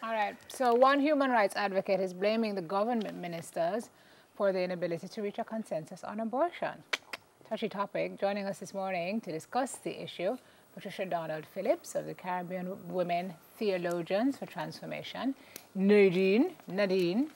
All right. So one human rights advocate is blaming the government ministers for the inability to reach a consensus on abortion. Touchy topic. Joining us this morning to discuss the issue, Patricia Donald Phillips of the Caribbean Women Theologians for Transformation, Nadine. Nadine.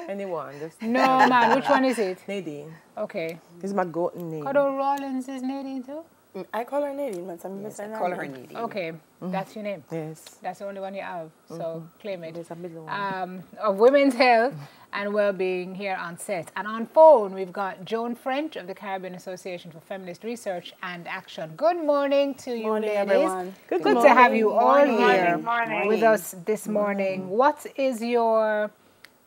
Anyone. Just No, man. Which one is it? Nadine. Okay. This is my golden name. Cordell Rawlins is Nadine too? I call her Nadine, but I'm Yes, I call her Nadine. Okay. That's your name. Yes. That's the only one you have, so claim it. There's a middle one. Of women's health and well-being here on set. And on phone, we've got Joan French of the Caribbean Association for Feminist Research and Action. Good morning to you, Morning, ladies. everyone. Good to have you all here Morning. with us this morning. What is your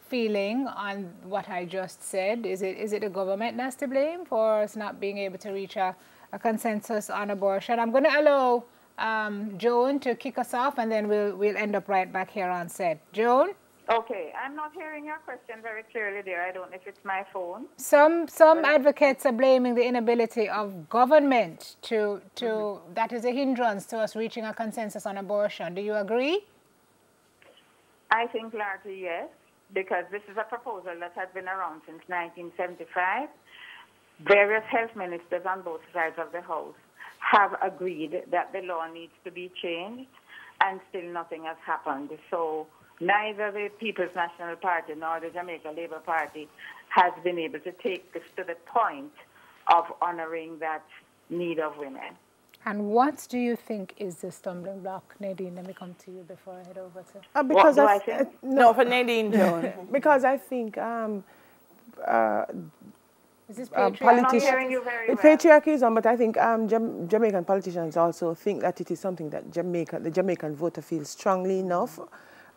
feeling on what I just said? Is it the government that's to blame for us not being able to reach a consensus on abortion? I'm going to allow Joan to kick us off, and then we'll end up right back here on set. Joan? Okay, I'm not hearing your question very clearly there. I don't know if it's my phone. Some advocates are blaming the inability of government to that is a hindrance to us reaching a consensus on abortion. Do you agree? I think largely yes, because this is a proposal that has been around since 1975. Various health ministers on both sides of the House have agreed that the law needs to be changed, and still nothing has happened. So neither the People's National Party nor the Jamaica Labour Party has been able to take this to the point of honoring that need of women. And what do you think is the stumbling block? Nadine, let me come to you before I head over to... Because What do I think? no, for Nadine, Joan. Because I think Is this I'm not politicians. hearing you very well. Patriarchy is on, but I think Jamaican politicians also think that it is something that the Jamaican voter feels strongly enough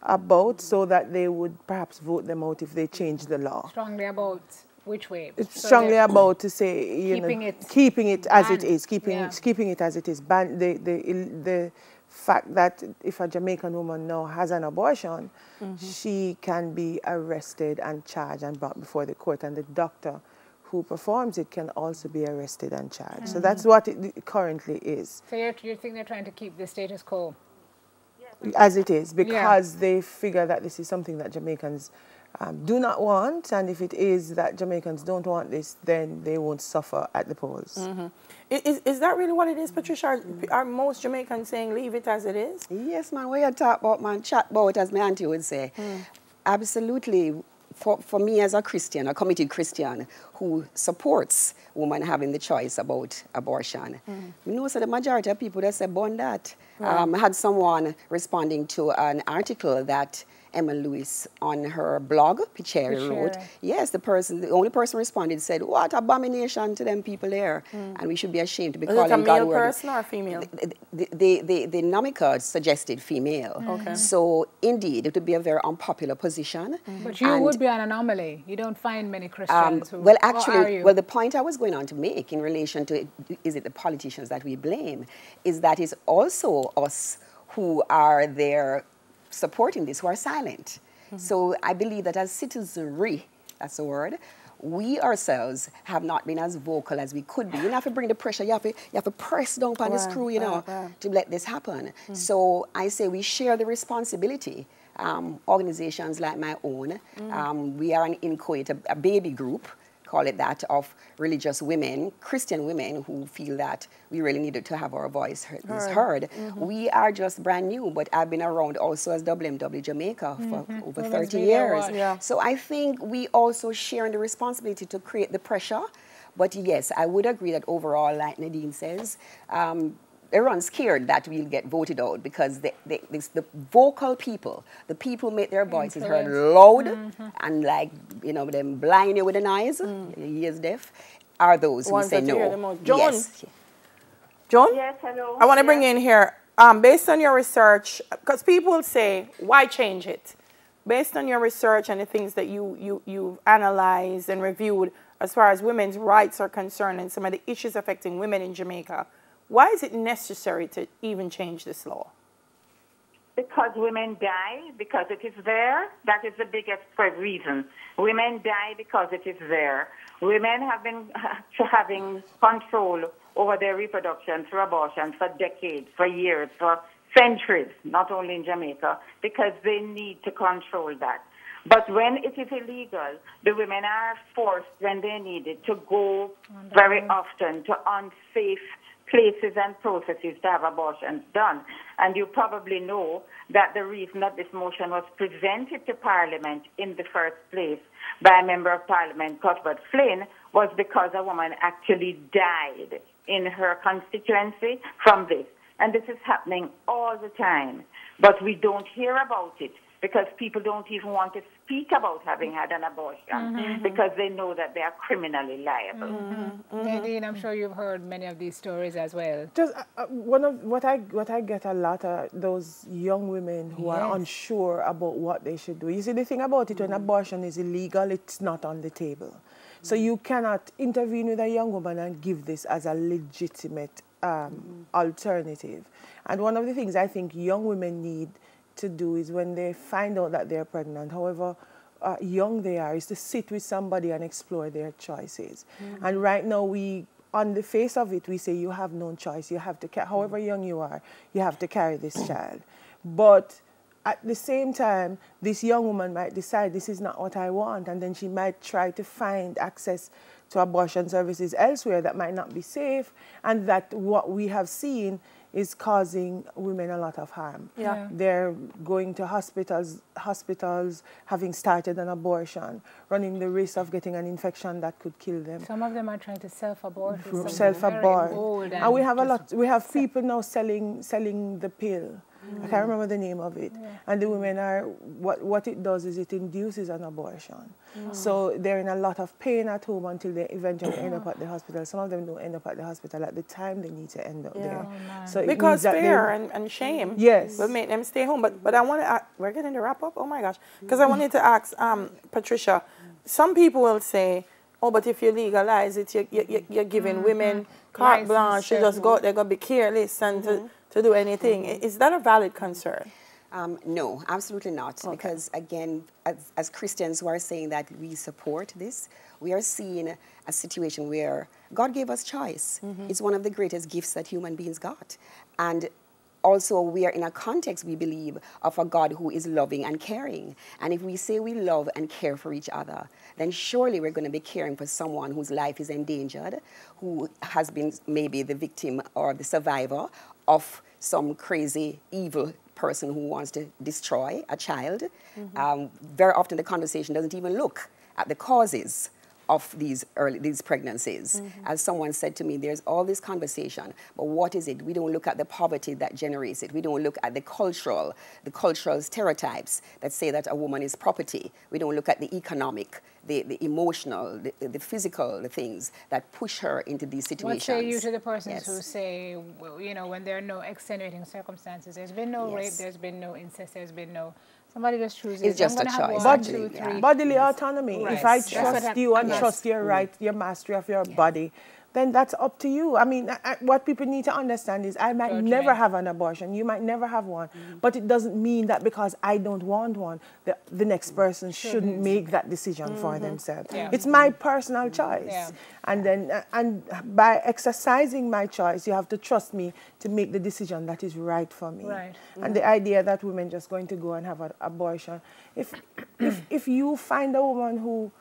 about, so that they would perhaps vote them out if they change the law. Strongly about which way? It's strongly about to say, keeping it as it is, keeping it as it is. The fact that if a Jamaican woman now has an abortion, she can be arrested and charged and brought before the court, and the doctor who performs it can also be arrested and charged. So that's what it currently is. So you think they're trying to keep the status quo? As it is, because they figure that this is something that Jamaicans do not want, and if it is that Jamaicans don't want this, then they won't suffer at the polls. Is that really what it is, Patricia? Are most Jamaicans saying leave it as it is? Yes, man. What you talk about, man, chat about, as my auntie would say. Absolutely. For me as a Christian, a committed Christian who supports women having the choice about abortion, you know, so the majority of people that say, "Born that." I had someone responding to an article that Emma Lewis on her blog, Picheri, wrote. Yes, the only person responded said, "What abomination to them people there," and we should be ashamed to be calling God. Is it a male person or a female? The Namika suggested female. Okay. So indeed, it would be a very unpopular position. But you would be an anomaly. You don't find many Christians who... Well, or are actually, you? well, the point I was going on to make in relation to is it the politicians that we blame, is that it's also us who are there supporting this, who are silent. So I believe that as citizenry, that's the word, we ourselves have not been as vocal as we could be. You don't have to bring the pressure, you have to press down on the screw, you know, to let this happen. So I say we share the responsibility. Organizations like my own, we are an inchoate, a baby group, call it that, of religious women, Christian women who feel that we really needed to have our voice heard. We are just brand new, but I've been around also as WMW Jamaica for over 30 years. So I think we also share in the responsibility to create the pressure. But yes, I would agree that overall, like Nadine says, everyone's scared that we'll get voted out because the vocal people, the people who make their voices heard loud and like, you know, them blind you with an eyes, ears deaf, are those who say no. Joan? Yes. Joan? Yes, hello. I want to bring in here, based on your research, because people say, why change it? Based on your research and the things that you've analyzed and reviewed as far as women's rights are concerned and some of the issues affecting women in Jamaica, why is it necessary to even change this law? Because women die, because it is there. That is the biggest reason. Women die because it is there. Women have been having control over their reproduction through abortion for decades, for years, for centuries, not only in Jamaica, because they need to control that. But when it is illegal, the women are forced, when they need it, to go very often to unsafe places and processes to have abortions done. And you probably know that the reason that this motion was presented to Parliament in the first place by a Member of Parliament, Cuthbert Flynn, was because a woman actually died in her constituency from this. And this is happening all the time. But we don't hear about it because people don't even want to speak about having had an abortion because they know that they are criminally liable. Nadine, I'm sure you've heard many of these stories as well. Just one of what I get a lot of those young women who are unsure about what they should do. You see, the thing about it, when abortion is illegal, it's not on the table. So you cannot intervene with a young woman and give this as a legitimate alternative. And one of the things I think young women need to do is when they find out that they're pregnant, however young they are, is to sit with somebody and explore their choices. And right now, on the face of it, we say you have no choice. You have to, however young you are, you have to carry this child. But at the same time, this young woman might decide this is not what I want, and then she might try to find access to abortion services elsewhere that might not be safe, and that what we have seen is causing women a lot of harm. They're going to hospitals, having started an abortion, running the risk of getting an infection that could kill them. Some of them are trying to self-abort. Self-abort. And we have people now selling the pill. I can't remember the name of it. And the women are, what it does is it induces an abortion. So they're in a lot of pain at home until they eventually end up at the hospital. Some of them don't end up at the hospital at the time they need to end up there. So because fear and shame will make them stay home. But I want to, we're getting to wrap up? Oh my gosh. Because I wanted to ask Patricia, some people will say, oh, but if you legalize it, you're giving women carte blanche to just go out there, go be careless and to do anything. Is that a valid concern? No, absolutely not. Okay. Because, again, as Christians who are saying that we support this, we are seeing a situation where God gave us choice. It's one of the greatest gifts that human beings got. And also, we are in a context, we believe, of a God who is loving and caring. And if we say we love and care for each other, then surely we're going to be caring for someone whose life is endangered, who has been maybe the victim or the survivor of some crazy, evil person who wants to destroy a child. Very often the conversation doesn't even look at the causes of these pregnancies. As someone said to me, there's all this conversation, but what is it? We don't look at the poverty that generates it. We don't look at the cultural stereotypes that say that a woman is property. We don't look at the economic, the emotional, the physical, the things that push her into these situations. What say you to the persons who say, well, you know, when there are no extenuating circumstances, there's been no rape, there's been no incest, there's been no... Somebody just chooses. It's just a choice. Bodily autonomy. Right. If I trust you and trust your right, your mastery of your body, then that's up to you. I mean, what people need to understand is I might never have an abortion. You might never have one. But it doesn't mean that because I don't want one, the next person shouldn't make that decision for themselves. It's my personal choice. And then, and by exercising my choice, you have to trust me to make the decision that is right for me. And the idea that women just going to go and have an abortion, if you find a woman who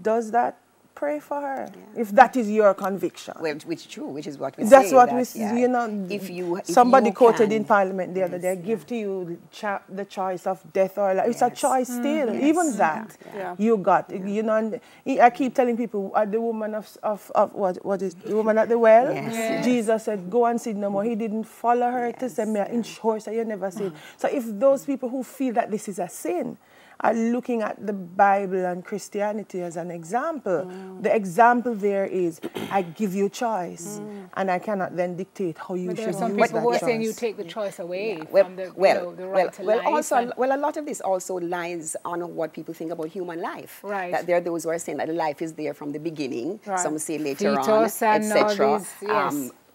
does that, pray for her, if that is your conviction. Well, which is true, which is what we say. That's what we say, you know. Somebody quoted in Parliament the other day, give to you the choice of death or life. It's a choice still, even that you got. You know, and I keep telling people, the woman what is the woman at the well? Jesus said, go and sin no more. He didn't follow her to say, me in sure, so you never sin. So if those people who feel that this is a sin are looking at the Bible and Christianity as an example. The example there is, I give you choice, and I cannot then dictate how you should use that choice. Some people who are saying you take the choice away from the right to life. Well, a lot of this also lies on what people think about human life. That there are those who are saying that life is there from the beginning. Some say later on, etc.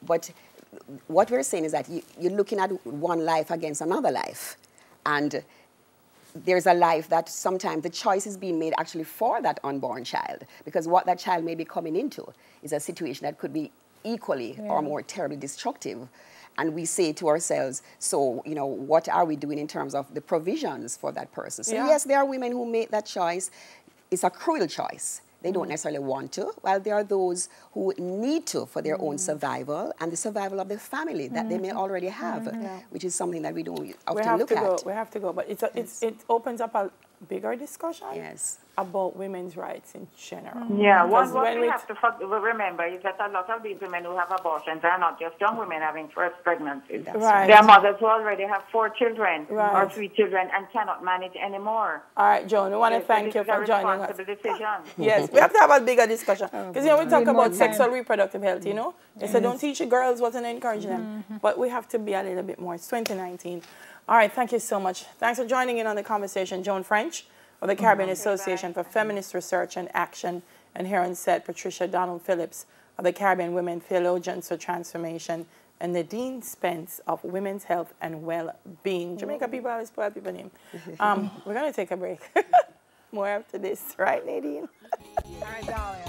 But what we're saying is that you're looking at one life against another life. And there's a life that sometimes the choice is being made actually for that unborn child, because what that child may be coming into is a situation that could be equally or more terribly destructive. And we say to ourselves, so, you know, what are we doing in terms of the provisions for that person? So yes, there are women who make that choice. It's a cruel choice. They don't necessarily want to, while there are those who need to for their own survival and the survival of the family that they may already have, which is something that we don't often look at. We have to go, but it opens up a bigger discussion about women's rights in general. Yeah, what we have to remember is that a lot of these women who have abortions are not just young women having first pregnancies. Right. They are mothers who already have 4 children or 3 children and cannot manage anymore. All right, Joan, we want to thank you for joining us. Decision. Yes, we have to have a bigger discussion. Because, you know, we talk about sexual reproductive health, you know? They say don't teach your girls what and encourage them. But we have to be a little bit more. It's 2019. All right, thank you so much. Thanks for joining in on the conversation, Joan French of the Caribbean Association for Feminist Research and Action, and here on set, Patricia Donald Phillips of the Caribbean Women Theologians for Transformation, and Nadine Spence of Women's Health and Well-Being. Jamaica people always put people name. We're going to take a break. More after this, right, Nadine? All right, darling.